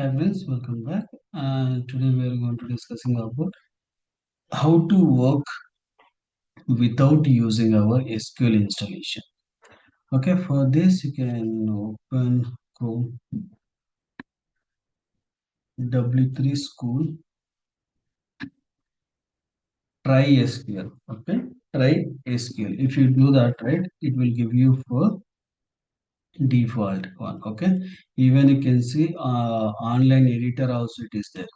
Hi friends, welcome back. Today we are going to discussing about how to work without using our SQL installation. Okay, for this you can open Chrome W3 School Try SQL. Okay, try SQL. If you do that right, it will give you for default one. Okay, even you can see online editor also it is there.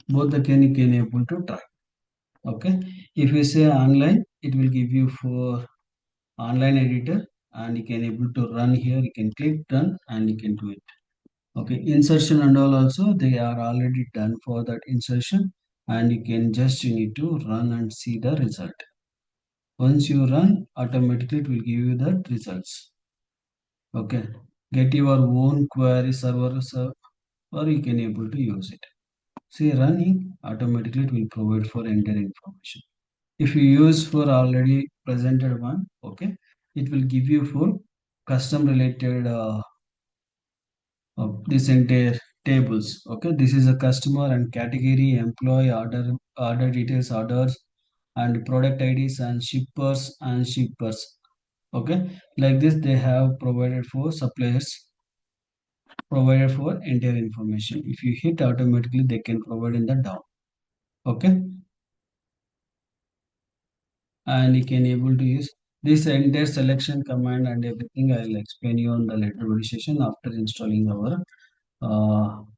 Both the can able to try. Okay, if you say online, it will give you for online editor and you can able to run here. You can click run and you can do it. Okay, insertion and all also they are already done for that insertion, and you need to run and see the result. Once you run, automatically it will give you the results. Okay, get your own query server or you can able to use it. See, running automatically it will provide for enter information. If you use for already presented one, okay, it will give you for custom related this entire tables. Okay, this is a customer and category, employee, order details, orders, and product IDs and shippers. Okay, like this they have provided for suppliers, provided for entire information. If you hit automatically, they can provide in the down. Okay, and you can able to use this entire selection command and everything. I'll explain you on the later video session after installing our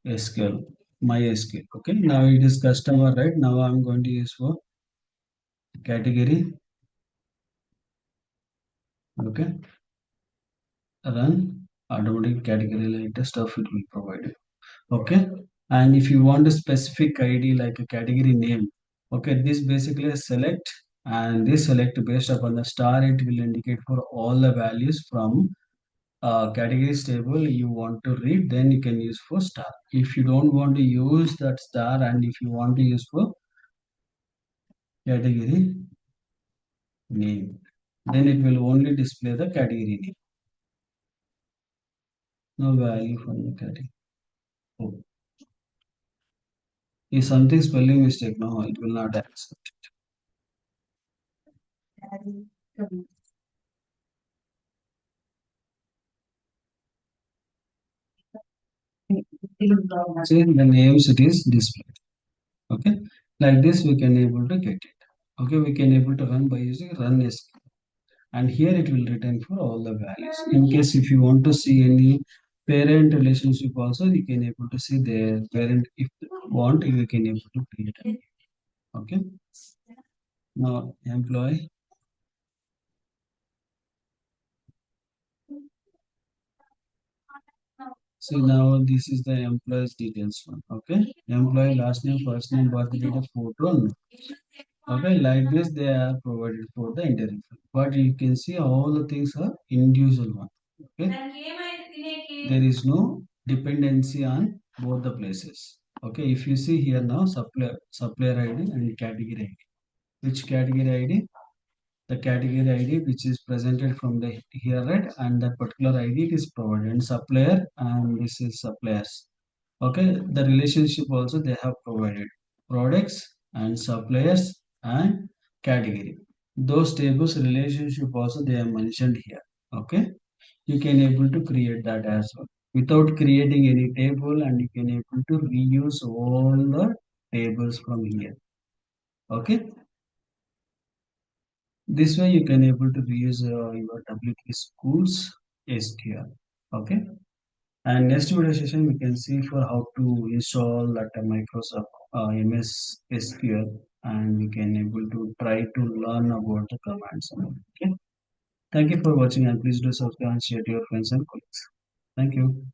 SQL, MySQL. Okay, now it is customer, right? Now I'm going to use for category. Okay, run automatic category later stuff it will provide you. Okay, and if you want a specific ID like a category name, okay, this basically a select, and this select based upon the star it will indicate for all the values from categories table you want to read, then you can use for star. If you don't want to use that star and if you want to use for category name, then it will only display the category name, no value from the category. Oh, if something spelling mistake, no, it will not accept. See, the names it is displayed. Okay, like this we can able to get it. Okay, we can able to run by using run SQL, and here it will return for all the values. In case if you want to see any parent relationship also, you can able to see their parent. If you want, you can able to create it. Okay, now employee. So now this is the employee's details one. Okay, employee last name, first name, birth date, photo. No. Okay, like this they are provided for the interview. But you can see all the things are individual one. Okay, there is no dependency on both the places. Okay, if you see here now supplier ID and category ID. Which category ID? The category ID which is presented from the here, right, and that particular ID it is provided, and supplier, and this is suppliers. Okay, the relationship also they have provided products and suppliers and category. Those tables relationship also they are mentioned here. Okay, you can able to create that as well without creating any table, and you can able to reuse all the tables from here. Okay, this way you can able to reuse your W3 schools SQL. Okay, and next video session we can see for how to install that Microsoft MS SQL, and we can able to try to learn about the commands. Okay, thank you for watching, and please do subscribe and share to your friends and colleagues. Thank you.